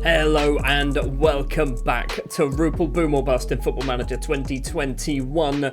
Hello and welcome back to Rupel Boom or Bust in Football Manager 2021.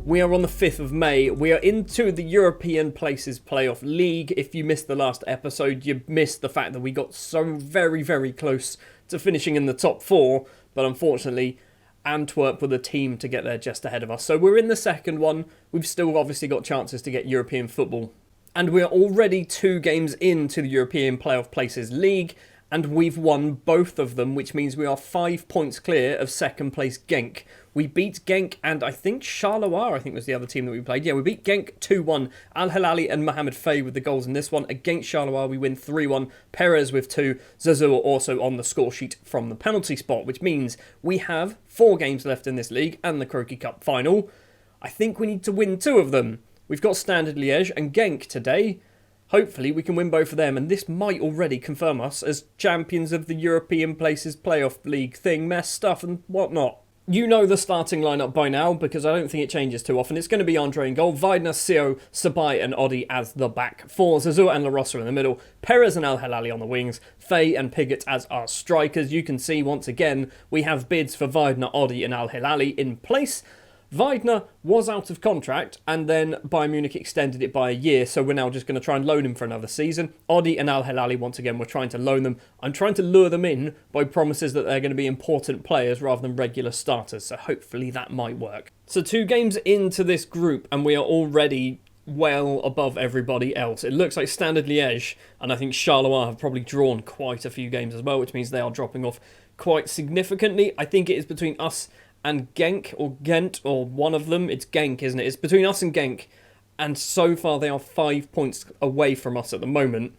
We are on the 5th of May. We are into the European Places Playoff League. If you missed the last episode, you missed the fact that we got so very close to finishing in the top 4. But unfortunately, Antwerp were the team to get there just ahead of us. So we're in the second one. We've still obviously got chances to get European football. And we're already 2 games into the European Playoff Places League. And we've won both of them, which means we are 5 points clear of second place Genk. We beat Genk and I think Charleroi, was the other team that we played. Yeah, we beat Genk 2-1. Al Hilali and Mohamed Faye with the goals in this one. Against Charleroi, we win 3-1. Perez with 2. Zazou also on the score sheet from the penalty spot, which means we have 4 games left in this league and the Croky Cup final. I think we need to win 2 of them. We've got Standard Liège and Genk today. Hopefully we can win both of them, and this might already confirm us as champions of the European Places Playoff League thing, mess stuff and whatnot. You know the starting lineup by now, because I don't think it changes too often. It's going to be Andre in goal, Weidner, Sio, Sabai and Odi as the back 4, Zazou and La Rosa in the middle, Perez and Al Hilali on the wings, Faye and Piggott as our strikers. You can see once again we have bids for Weidner, Odi and Al Hilali in place. Weidner was out of contract and then Bayern Munich extended it by a year, so we're now just going to try and loan him for another season. Odi and Al Hilali, once again, we're trying to loan them. I'm trying to lure them in by promises that they're going to be important players rather than regular starters, so hopefully that might work. So 2 games into this group and we are already well above everybody else. It looks like Standard Liège and I think Charleroi have probably drawn quite a few games as well, which means they are dropping off quite significantly. I think it is between us and Genk, or Ghent, or one of them. It's Genk, isn't it? It's between us and Genk, and so far they are 5 points away from us at the moment.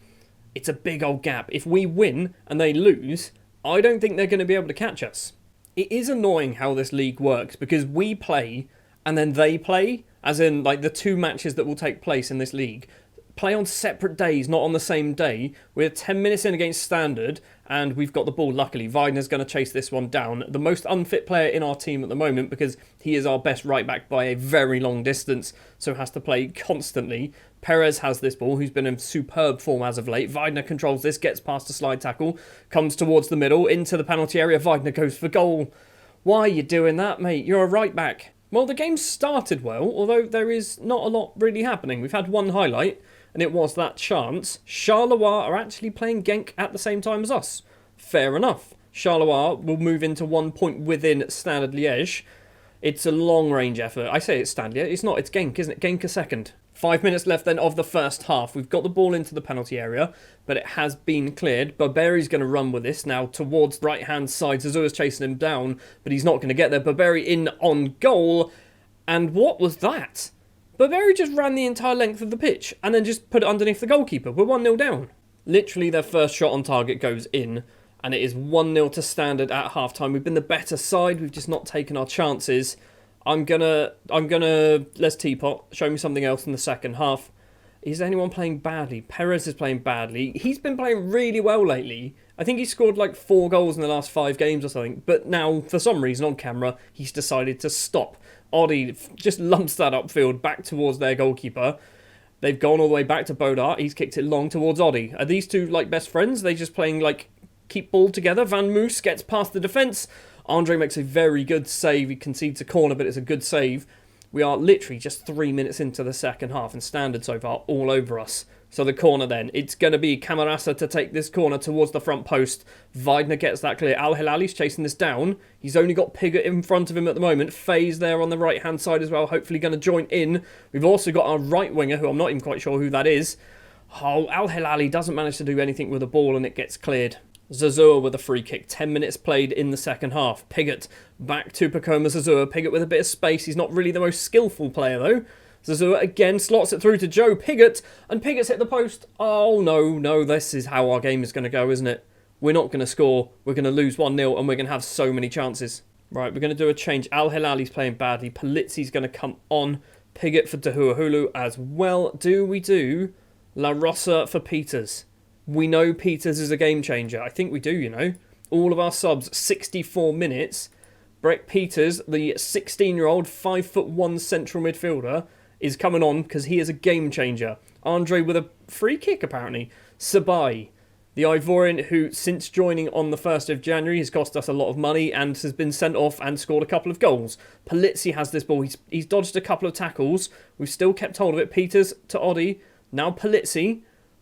It's a big old gap. If we win and they lose, I don't think they're going to be able to catch us. It is annoying how this league works, because we play, and then they play, as in like the 2 matches that will take place in this league, play on separate days, not on the same day. We're 10 minutes in against Standard, and we've got the ball, luckily. Weidner's going to chase this one down. The most unfit player in our team at the moment, because he is our best right-back by a very long distance, so has to play constantly. Perez has this ball, who's been in superb form as of late. Weidner controls this, gets past a slide tackle, comes towards the middle, into the penalty area. Weidner goes for goal. Why are you doing that, mate? You're a right-back. Well, the game started well, although there is not a lot really happening. We've had one highlight, and it was that chance. Charleroi are actually playing Genk at the same time as us. Fair enough. Charleroi will move into 1 point within Standard Liège. It's a long-range effort. I say it's Standard Liège. It's not. It's Genk, isn't it? Genk a second. 5 minutes left then of the first half. We've got the ball into the penalty area, but it has been cleared. Barberi's going to run with this now towards the right-hand side. Zazou is chasing him down, but he's not going to get there. Barberi in on goal. And what was that? Barberi just ran the entire length of the pitch and then just put it underneath the goalkeeper. We're 1-0 down. Literally their first shot on target goes in, and it is 1-0 to Standard at half-time. We've been the better side. We've just not taken our chances. I'm gonna let's teapot. Show me something else in the second half. Is anyone playing badly? Perez is playing badly. He's been playing really well lately. I think he scored like 4 goals in the last 5 games or something. But now, for some reason, on camera, he's decided to stop. Odi just lumps that upfield back towards their goalkeeper. They've gone all the way back to Bodart. He's kicked it long towards Odi. Are these 2 like best friends? They just playing like keep ball together. Van Moos gets past the defence. Andre makes a very good save. He concedes a corner, but it's a good save. We are literally just 3 minutes into the second half, and Standard so far all over us. So the corner then, it's going to be Camarasa to take this corner towards the front post. Weidner gets that clear. Al Hilali's chasing this down. He's only got Piggott in front of him at the moment. Faye's there on the right-hand side as well, hopefully going to join in. We've also got our right winger, who I'm not even quite sure who that is. Oh, Al Hilali doesn't manage to do anything with the ball, and it gets cleared. Zazou with a free kick. 10 minutes played in the second half. Piggott back to Pacoma Zazou. Piggott with a bit of space. He's not really the most skillful player, though. Zazou again slots it through to Joe Piggott, and Piggott's hit the post. Oh, no, this is how our game is going to go, isn't it? We're not going to score. We're going to lose 1-0, and we're going to have so many chances. Right, we're going to do a change. Al Hilali's playing badly. Polizzi's going to come on. Piggott for Dahuahulu as well. Do we do La Rosa for Peters? We know Peters is a game changer. I think we do, you know. All of our subs, 64 minutes. Brett Peters, the 16-year-old, 5'1" central midfielder, is coming on because he is a game changer. Andre with a free kick, apparently. Sabai. The Ivorian, who since joining on the 1st of January has cost us a lot of money and has been sent off and scored a couple of goals. Polizzi has this ball. He's dodged a couple of tackles. We've still kept hold of it. Peters to Oddy. Now Polizzi.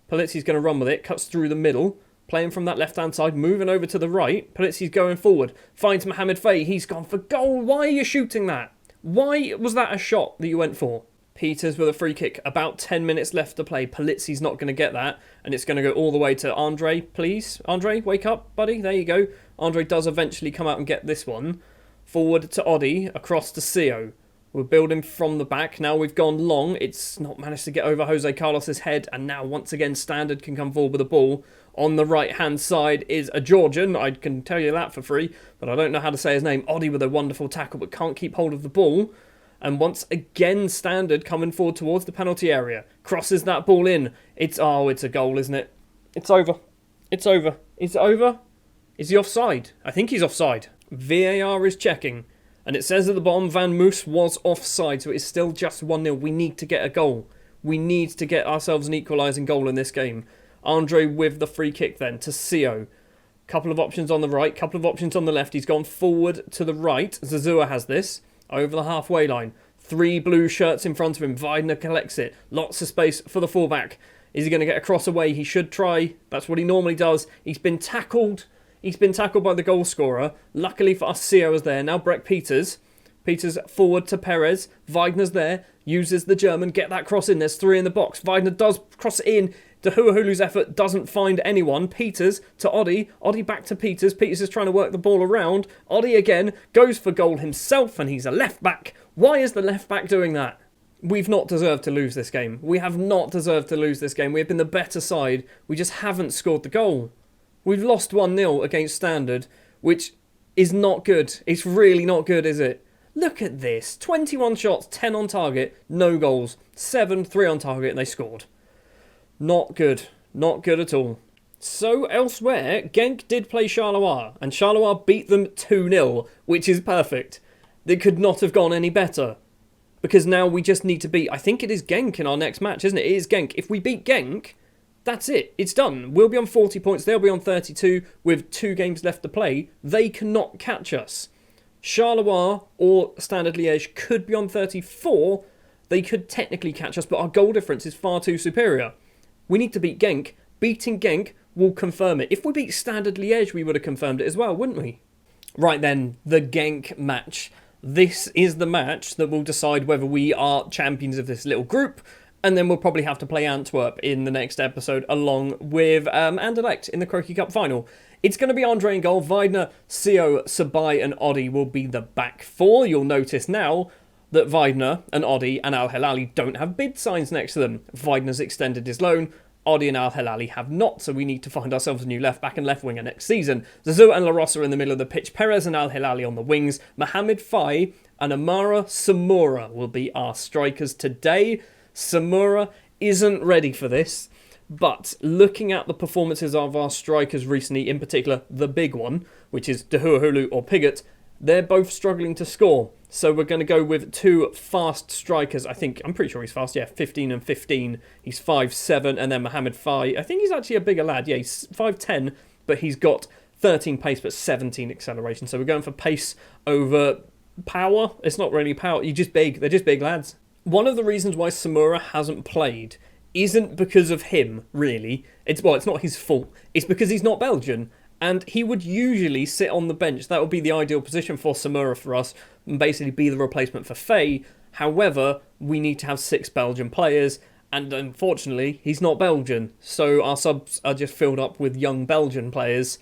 Polizzi's going to run with it. Cuts through the middle. Playing from that left-hand side. Moving over to the right. Polizzi's going forward. Finds Mohamed Faye. He's gone for goal. Why are you shooting that? Why was that a shot that you went for? Peters with a free kick. About 10 minutes left to play. Polizzi's not going to get that. And it's going to go all the way to Andre, please. Andre, wake up, buddy. There you go. Andre does eventually come out and get this one. Forward to Oddy. Across to Sio. We're building from the back. Now we've gone long. It's not managed to get over Jose Carlos's head. And now once again Standard can come forward with the ball. On the right-hand side is a Georgian. I can tell you that for free. But I don't know how to say his name. Oddy with a wonderful tackle but can't keep hold of the ball. And once again, Standard coming forward towards the penalty area. Crosses that ball in. It's a goal, isn't it? It's over. It's over. Is it over? Is he offside? I think he's offside. VAR is checking. And it says at the bottom, Van Moos was offside. So it's still just 1-0. We need to get a goal. We need to get ourselves an equalising goal in this game. Andre with the free kick then to Sio. Couple of options on the right. Couple of options on the left. He's gone forward to the right. Zazua has this. Over the halfway line. 3 blue shirts in front of him. Weidner collects it. Lots of space for the fullback. Is he going to get a cross away? He should try. That's what he normally does. He's been tackled. He's been tackled by the goal scorer. Luckily for us, Sio is there. Now Breck Peters. Peters forward to Perez. Weidner's there. Uses the German. Get that cross in. There's 3 in the box. Weidner does cross it in. Dehuahulu's effort doesn't find anyone. Peters to Oddy. Oddy back to Peters. Peters is trying to work the ball around. Oddy again goes for goal himself and he's a left back. Why is the left back doing that? We've not deserved to lose this game. We have not deserved to lose this game. We have been the better side. We just haven't scored the goal. We've lost 1-0 against Standard, which is not good. It's really not good, is it? Look at this. 21 shots, 10 on target, no goals. 7, 3 on target and they scored. Not good. Not good at all. So, elsewhere, Genk did play Charleroi, and Charleroi beat them 2-0, which is perfect. They could not have gone any better. Because now we just need to beat, I think it is Genk in our next match, isn't it? It is Genk. If we beat Genk, that's it. It's done. We'll be on 40 points. They'll be on 32 with 2 games left to play. They cannot catch us. Charleroi or Standard Liège could be on 34. They could technically catch us, but our goal difference is far too superior. We need to beat Genk. Beating Genk will confirm it. If we beat Standard Liège, we would have confirmed it as well, wouldn't we? Right then, the Genk match. This is the match that will decide whether we are champions of this little group, and then we'll probably have to play Antwerp in the next episode, along with Anderlecht in the Croky Cup final. It's going to be Andre in goal. Weidner, Sio, Sabai and Oddy will be the back 4. You'll notice now that Weidner and Oddy and Al Hilali don't have bid signs next to them. Weidner's extended his loan. Oddy and Al Hilali have not, so we need to find ourselves a new left back and left winger next season. Zazou and La Rosa are in the middle of the pitch. Perez and Al Hilali on the wings. Mohamed Faye and Amara Samura will be our strikers today. Samura isn't ready for this, but looking at the performances of our strikers recently, in particular the big one, which is Dehuahulu or Piggott, they're both struggling to score. So we're going to go with 2 fast strikers. I'm pretty sure he's fast. Yeah, 15 and 15. He's 5'7", and then Mohamed Faye. I think he's actually a bigger lad. Yeah, he's 5'10", but he's got 13 pace, but 17 acceleration. So we're going for pace over power. It's not really power. They're just big lads. One of the reasons why Samura hasn't played isn't because of him, really. It's not his fault. It's because he's not Belgian. And he would usually sit on the bench. That would be the ideal position for Samura for us, and basically be the replacement for Faye. However, we need to have 6 Belgian players, and unfortunately, he's not Belgian. So our subs are just filled up with young Belgian players,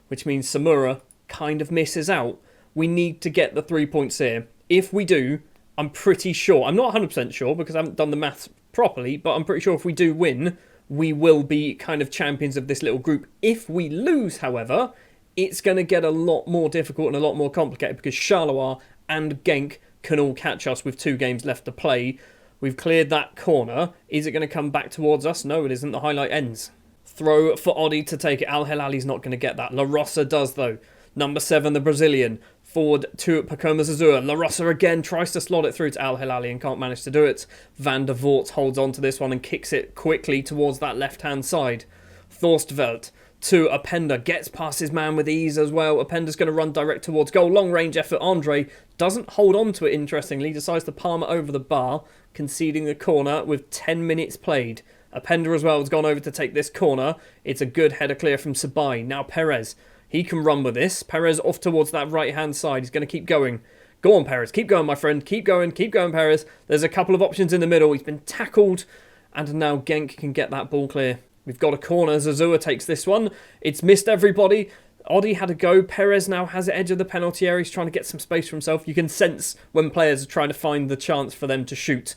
which means Samura kind of misses out. We need to get the 3 points here. If we do, I'm pretty sure, I'm not 100% sure because I haven't done the maths properly, but I'm pretty sure if we do win, we will be kind of champions of this little group. If we lose, however, it's going to get a lot more difficult and a lot more complicated because Charleroi and Genk can all catch us with 2 games left to play. We've cleared that corner. Is it going to come back towards us? No, it isn't. The highlight ends. Throw for Oddy to take it. Al Hilali's not going to get that. La Rosa does, though. Number 7, the Brazilian. Forward to Pacoma Zazua. La Rosa again tries to slot it through to Al Hilali and can't manage to do it. Van der Voort holds on to this one and kicks it quickly towards that left-hand side. Thorstveld to Openda. Gets past his man with ease as well. Openda's going to run direct towards goal. Long range effort. Andre doesn't hold on to it, interestingly. Decides to palm it over the bar, conceding the corner with 10 minutes played. Openda as well has gone over to take this corner. It's a good header clear from Sabai. Now Perez. He can run with this. Perez off towards that right-hand side. He's going to keep going. Go on, Perez. Keep going, my friend. Keep going, Perez. There's a couple of options in the middle. He's been tackled. And now Genk can get that ball clear. We've got a corner. Zazua takes this one. It's missed everybody. Odi had a go. Perez now has the edge of the penalty area. He's trying to get some space for himself. You can sense when players are trying to find the chance for them to shoot.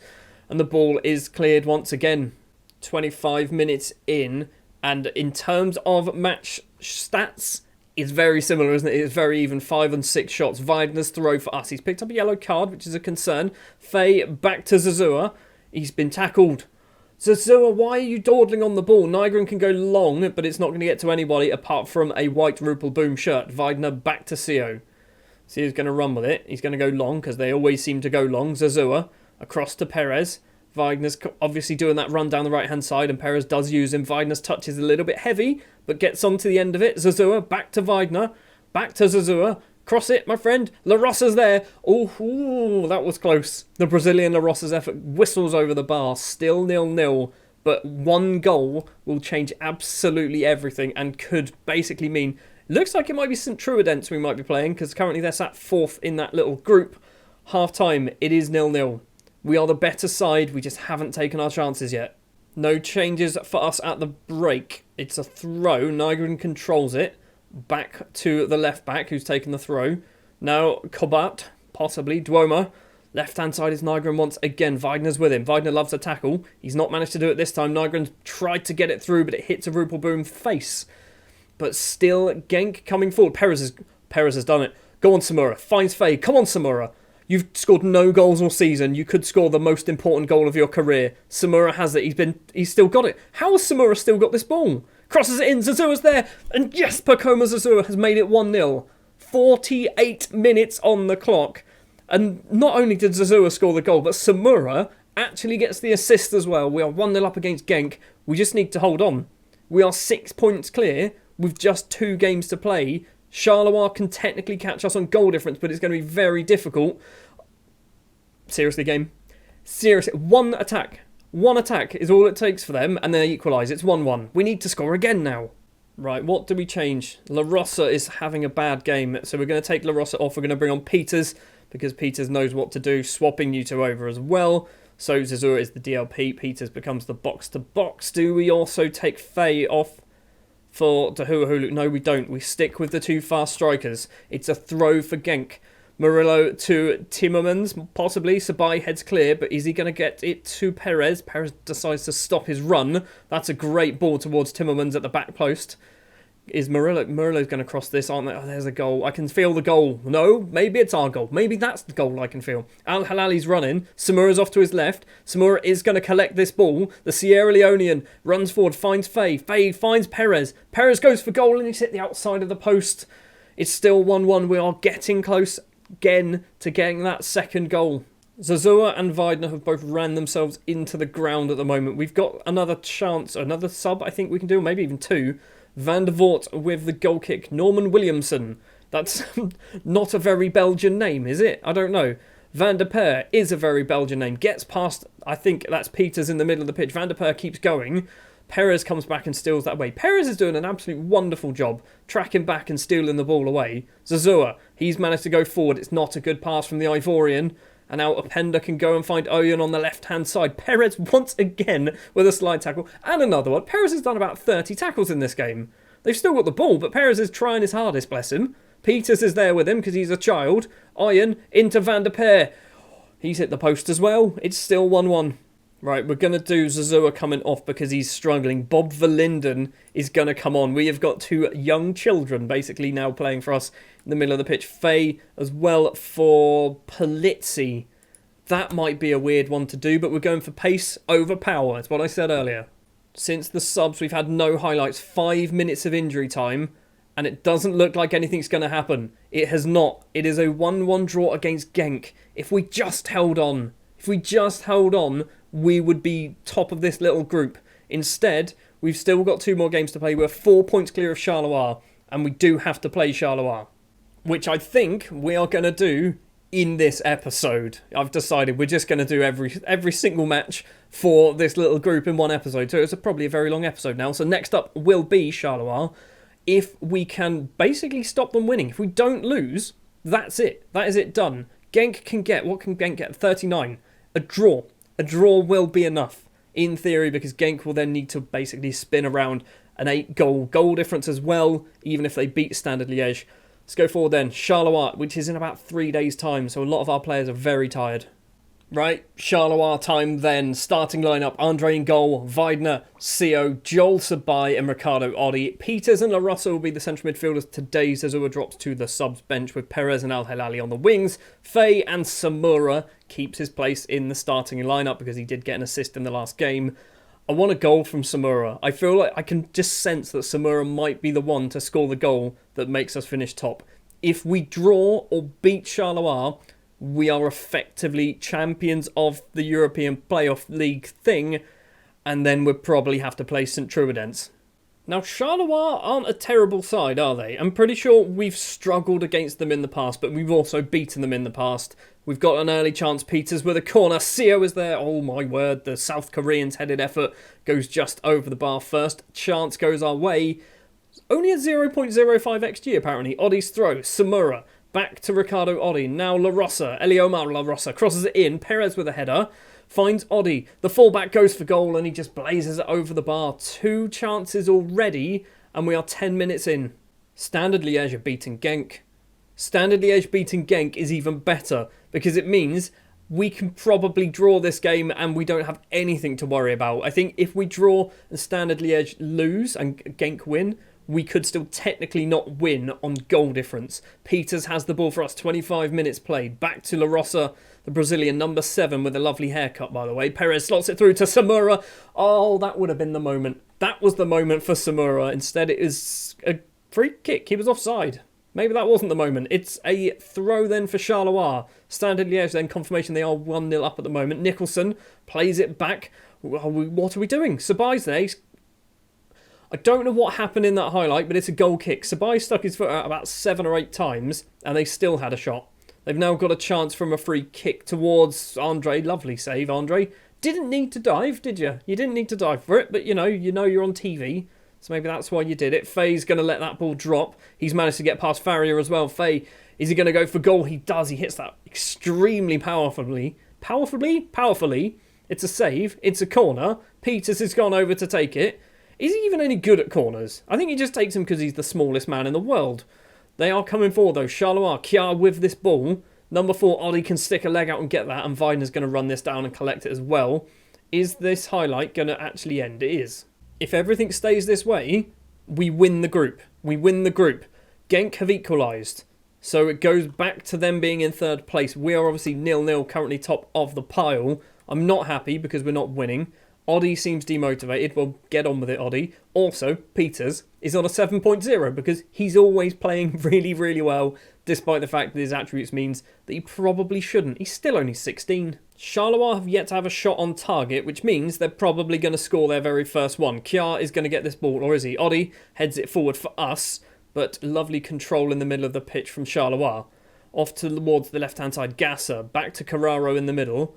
And the ball is cleared once again. 25 minutes in. And in terms of match stats, it's very similar, isn't it? It's very even. 5 and 6 shots. Weidner's throw for us. He's picked up a yellow card, which is a concern. Faye back to Zazua. He's been tackled. Zazua, why are you dawdling on the ball? Nygren can go long, but it's not going to get to anybody apart from a white Rupel Boom shirt. Weidner back to Sio. Sio's going to run with it. He's going to go long because they always seem to go long. Zazua across to Perez. Weidner's obviously doing that run down the right-hand side, and Perez does use him. Weidner's touch is a little bit heavy, but gets on to the end of it. Zazua back to Weidner. Back to Zazua. Cross it, my friend. La Rosa's there. Oh, that was close. The Brazilian La Rosa's effort whistles over the bar. Still 0-0, but one goal will change absolutely everything and could basically mean... Looks like it might be St. Truidence we might be playing, because currently they're sat 4th in that little group. Half-time, it is 0-0. We are the better side, we just haven't taken our chances yet. No changes for us at the break. It's a throw. Nygren controls it. Back to the left back who's taken the throw. Now Kobat, possibly. Duoma. Left-hand side is Nygren once again. Weidner's with him. Weidner loves a tackle. He's not managed to do it this time. Nygren's tried to get it through, but it hits a Rupel Boom face. But still, Genk coming forward. Perez has done it. Go on, Samura. Finds Faye. Come on, Samura. You've scored no goals all season. You could score the most important goal of your career. Samura has it. He's still got it. How has Samura still got this ball? Crosses it in. Zazua's there. And yes, Pacoma Zazua has made it 1-0. 48 minutes on the clock. And not only did Zazua score the goal, but Samura actually gets the assist as well. We are 1-0 up against Genk. We just need to hold on. We are 6 points clear with just 2 games to play. Charleroi can technically catch us on goal difference, but it's going to be very difficult. Seriously, game. Seriously. One attack is all it takes for them, and they equalise. It's 1-1. We need to score again now. Right, what do we change? La Rosa is having a bad game, so we're going to take La Rosa off. We're going to bring on Peters, because Peters knows what to do, swapping you two over as well. So Zazura is the DLP. Peters becomes the box-to-box. Do we also take Faye off for Tahuahulu? No, we don't. We stick with the 2 fast strikers. It's a throw for Genk. Murillo to Timmermans, possibly. Sabai heads clear, but is he going to get it to Perez? Perez decides to stop his run. That's a great ball towards Timmermans at the back post. Is Murillo's going to cross this, aren't they? Oh, there's a goal. I can feel the goal. No, maybe it's our goal. Maybe that's the goal I can feel. Al Halali's running. Samura's off to his left. Samura is going to collect this ball. The Sierra Leonean runs forward, finds Faye. Faye finds Perez. Perez goes for goal and he's hit the outside of the post. It's still 1-1. We are getting close again to getting that second goal. Zazua and Weidner have both ran themselves into the ground at the moment. We've got another chance, another sub I think we can do, maybe even 2. Van der Voort with the goal kick. Norman Williamson. That's not a very Belgian name, is it? I don't know. Van der Per is a very Belgian name. Gets past, I think that's Peters in the middle of the pitch. Van der Per keeps going. Perez comes back and steals that away. Perez is doing an absolutely wonderful job tracking back and stealing the ball away. Zazua, he's managed to go forward. It's not a good pass from the Ivorian. And now Openda can go and find Oyen on the left-hand side. Perez once again with a slide tackle. And another one. Perez has done about 30 tackles in this game. They've still got the ball, but Perez is trying his hardest, bless him. Peters is there with him because he's a child. Oyen into Van der Per. He's hit the post as well. It's still 1-1. Right, we're going to do Zazua coming off because he's struggling. Bob Verlinden is going to come on. We have got 2 young children basically now playing for us in the middle of the pitch. Faye as well for Polizzi. That might be a weird one to do, but we're going for pace over power. That's what I said earlier. Since the subs, we've had no highlights. 5 minutes of injury time, and it doesn't look like anything's going to happen. It has not. It is a 1-1 draw against Genk. If we just held on, we would be top of this little group. Instead, We've still got 2 more games to play. We're 4 points clear of Charleroi, and we do have to play Charleroi, which I think we are going to do in this episode. I've decided we're just going to do every single match for this little group in one episode. So it's probably a very long episode now. So next up will be Charleroi. If we can basically stop them winning. If we don't lose, that's it. That is it done. Genk can get, what can Genk get? 39. A draw. A draw will be enough, in theory, because Genk will then need to basically spin around an 8-goal difference as well, even if they beat Standard Liège. Let's go forward then. Charleroi, which is in about 3 days' time, so a lot of our players are very tired. Right, Charleroi time then. Starting lineup, Andre in goal, Weidner, Sio, Joel Sabai and Ricardo Oddi. Peters and La Rosa will be the central midfielders today. Zazua drops to the subs bench with Perez and Al Hilali on the wings. Faye and Samura keeps his place in the starting lineup because he did get an assist in the last game. I want a goal from Samura. I feel like I can just sense that Samura might be the one to score the goal that makes us finish top. If we draw or beat Charleroi, we are effectively champions of the European Playoff League thing, and then we'll probably have to play St. Truidens. Now, Charleroi aren't a terrible side, are they? I'm pretty sure we've struggled against them in the past, but we've also beaten them in the past. We've got an early chance. Peters with a corner. Sio is there. Oh my word, the South Koreans' headed effort goes just over the bar. First chance goes our way. Only a 0.05 XG apparently. Oddi's throw. Samura. Back to Ricardo Oddi. Now La Rosa. Eliomar La Rosa crosses it in. Perez with a header. Finds Oddi. The fullback goes for goal and he just blazes it over the bar. 2 chances already and we are 10 minutes in. Standard Liège are beating Genk. Standard Liège beating Genk is even better because it means we can probably draw this game and we don't have anything to worry about. I think if we draw and Standard Liège lose and Genk win, we could still technically not win on goal difference. Peters has the ball for us, 25 minutes played. Back to La Rosa, the Brazilian, number 7, with a lovely haircut, by the way. Perez slots it through to Samura. Oh, that would have been the moment. That was the moment for Samura. Instead, it is a free kick. He was offside. Maybe that wasn't the moment. It's a throw then for Charleroi. Standard Liège then, confirmation they are 1-0 up at the moment. Nicholson plays it back. What are we doing? Sabai's there. I don't know what happened in that highlight, but it's a goal kick. Sabai stuck his foot out about 7 or 8 times, and they still had a shot. They've now got a chance from a free kick towards Andre. Lovely save, Andre. Didn't need to dive, did you? You didn't need to dive for it, but you know you're on TV, so maybe that's why you did it. Faye's going to let that ball drop. He's managed to get past Farrier as well. Faye, is he going to go for goal? He does. He hits that extremely powerfully. Powerfully. It's a save. It's a corner. Peters has gone over to take it. Is he even any good at corners? I think he just takes him because he's the smallest man in the world. They are coming forward though. Charleroi, Kjaer with this ball. Number 4, Ollie can stick a leg out and get that, and Weidner's going to run this down and collect it as well. Is this highlight going to actually end? It is. If everything stays this way, we win the group. We win the group. Genk have equalised. So it goes back to them being in 3rd place. We are obviously 0-0, currently top of the pile. I'm not happy because we're not winning. Oddi seems demotivated. Well, get on with it, Oddi. Also, Peters is on a 7.0 because he's always playing really, really well, despite the fact that his attributes means that he probably shouldn't. He's still only 16. Charleroi have yet to have a shot on target, which means they're probably going to score their very first one. Kjaer is going to get this ball, or is he? Oddi heads it forward for us, but lovely control in the middle of the pitch from Charleroi. Off towards the left-hand side, Gasser. Back to Carraro in the middle.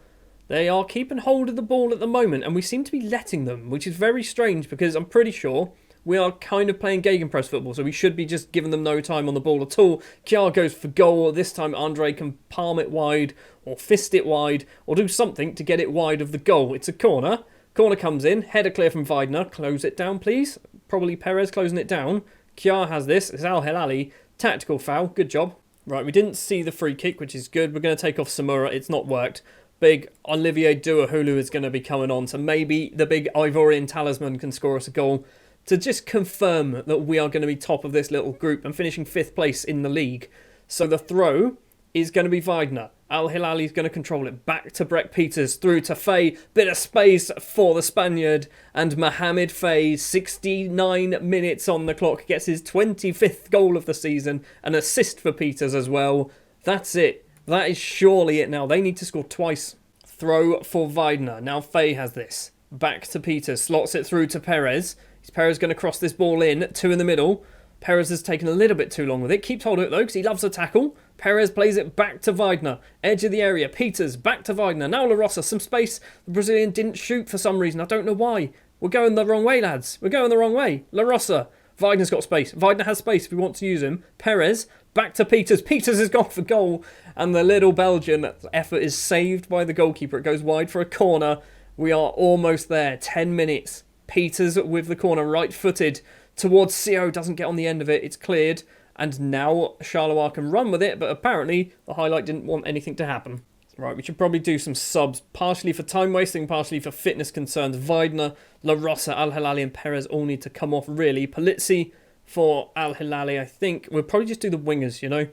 They are keeping hold of the ball at the moment, and we seem to be letting them, which is very strange because I'm pretty sure we are kind of playing gegenpress football, so we should be just giving them no time on the ball at all. Kjaer goes for goal. This time Andre can palm it wide or fist it wide or do something to get it wide of the goal. It's a corner. Corner comes in. Header clear from Weidner. Close it down, please. Probably Perez closing it down. Kjaer has this. It's Al Hilali. Tactical foul. Good job. Right, we didn't see the free kick, which is good. We're going to take off Samura. It's not worked. Big Olivier Douahulu is going to be coming on, so maybe the big Ivorian talisman can score us a goal to just confirm that we are going to be top of this little group and finishing 5th place in the league. So the throw is going to be Weidner. Al Hilali is going to control it. Back to Breck Peters, through to Faye. Bit of space for the Spaniard. And Mohamed Faye, 69 minutes on the clock, gets his 25th goal of the season. An assist for Peters as well. That's it. That is surely it now. They need to score twice. Throw for Weidner. Now Faye has this. Back to Peters. Slots it through to Perez. Perez going to cross this ball in, 2 in the middle. Perez has taken a little bit too long with it. Keeps hold of it though, because he loves a tackle. Perez plays it back to Weidner. Edge of the area. Peters back to Weidner. Now La Rosa, some space. The Brazilian didn't shoot for some reason. I don't know why. We're going the wrong way, lads. We're going the wrong way. La Rosa. Weidner's got space. Weidner has space if we want to use him. Perez back to Peters. Peters has gone for goal. And the little Belgian effort is saved by the goalkeeper. It goes wide for a corner. We are almost there. 10 minutes. Peters with the corner, right-footed towards CO. Doesn't get on the end of it. It's cleared. And now Charleroi can run with it. But apparently the highlight didn't want anything to happen. Right, we should probably do some subs. Partially for time wasting, partially for fitness concerns. Weidner, La Rosa, Al Hilali and Perez all need to come off, really. Polizzi for Al Hilali, I think. We'll probably just do the wingers, you know.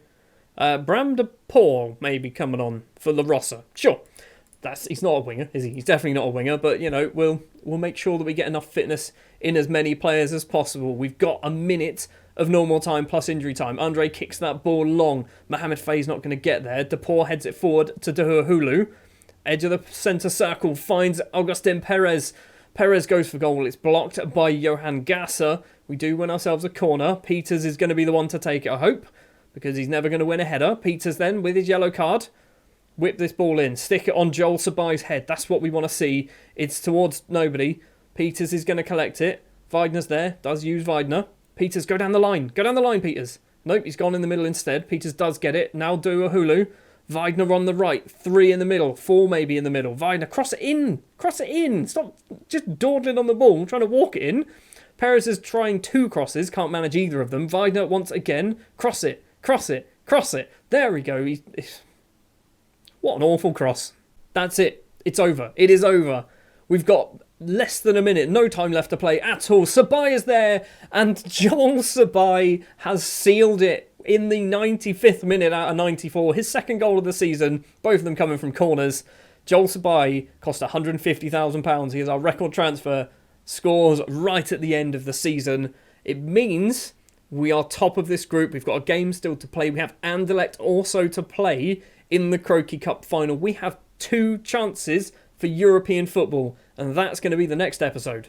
Bram de Paul maybe coming on for La Rosa. Sure. He's not a winger, is he? He's definitely not a winger, but, you know, we'll make sure that we get enough fitness in as many players as possible. We've got a minute of normal time plus injury time. Andre kicks that ball long. Mohamed Faye's not going to get there. Depor heads it forward to Hulu. Edge of the centre circle finds Augustin Perez. Perez goes for goal. It's blocked by Johan Gasser. We do win ourselves a corner. Peters is going to be the one to take it, I hope, because he's never going to win a header. Peters then, with his yellow card, whip this ball in. Stick it on Joel Sabai's head. That's what we want to see. It's towards nobody. Peters is going to collect it. Weidner's there. Does use Weidner. Peters, go down the line. Go down the line, Peters. Nope, he's gone in the middle instead. Peters does get it. Now do a Hulu. Weidner on the right. 3 in the middle. 4 maybe in the middle. Weidner, cross it in. Cross it in. Stop just dawdling on the ball, trying to walk it in. Perez is trying 2 crosses. Can't manage either of them. Weidner once again. Cross it. Cross it. Cross it. There we go. What an awful cross. That's it. It's over. It is over. We've got less than a minute. No time left to play at all. Sabai is there. And Joel Sabai has sealed it in the 95th minute out of 94. His second goal of the season. Both of them coming from corners. Joel Sabai cost £150,000. He is our record transfer. Scores right at the end of the season. It means we are top of this group. We've got a game still to play. We have Anderlecht also to play in the Croky Cup final. We have 2 chances for European football, and that's going to be the next episode.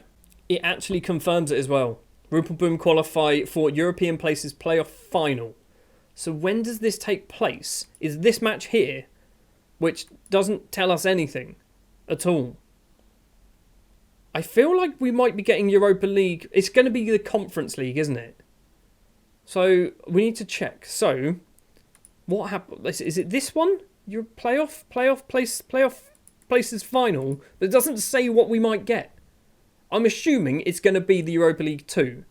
It actually confirms it as well. Rupel Boom qualify for European Places playoff final. So when does this take place? Is this match here, which doesn't tell us anything at all? I feel like we might be getting Europa League. It's going to be the Conference League, isn't it? So we need to check. So what happened? Is it this one? Your playoff places final? But it doesn't say what we might get. I'm assuming it's going to be the Europa League 2.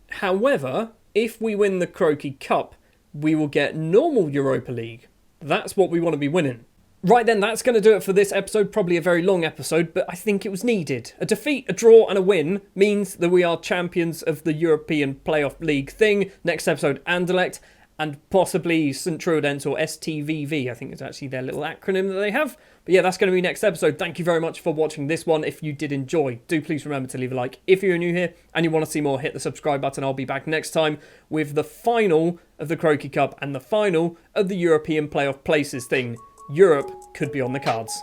However, if we win the Croky Cup, we will get normal Europa League. That's what we want to be winning. Right then, that's going to do it for this episode. Probably a very long episode, but I think it was needed. A defeat, a draw, and a win means that we are champions of the European Playoff League thing. Next episode, Anderlecht, and possibly St. Truidens or STVV. I think it's actually their little acronym that they have. But yeah, that's going to be next episode. Thank you very much for watching this one. If you did enjoy, do please remember to leave a like. If you're new here and you want to see more, hit the subscribe button. I'll be back next time with the final of the Croky Cup and the final of the European Playoff Places thing. Europe could be on the cards.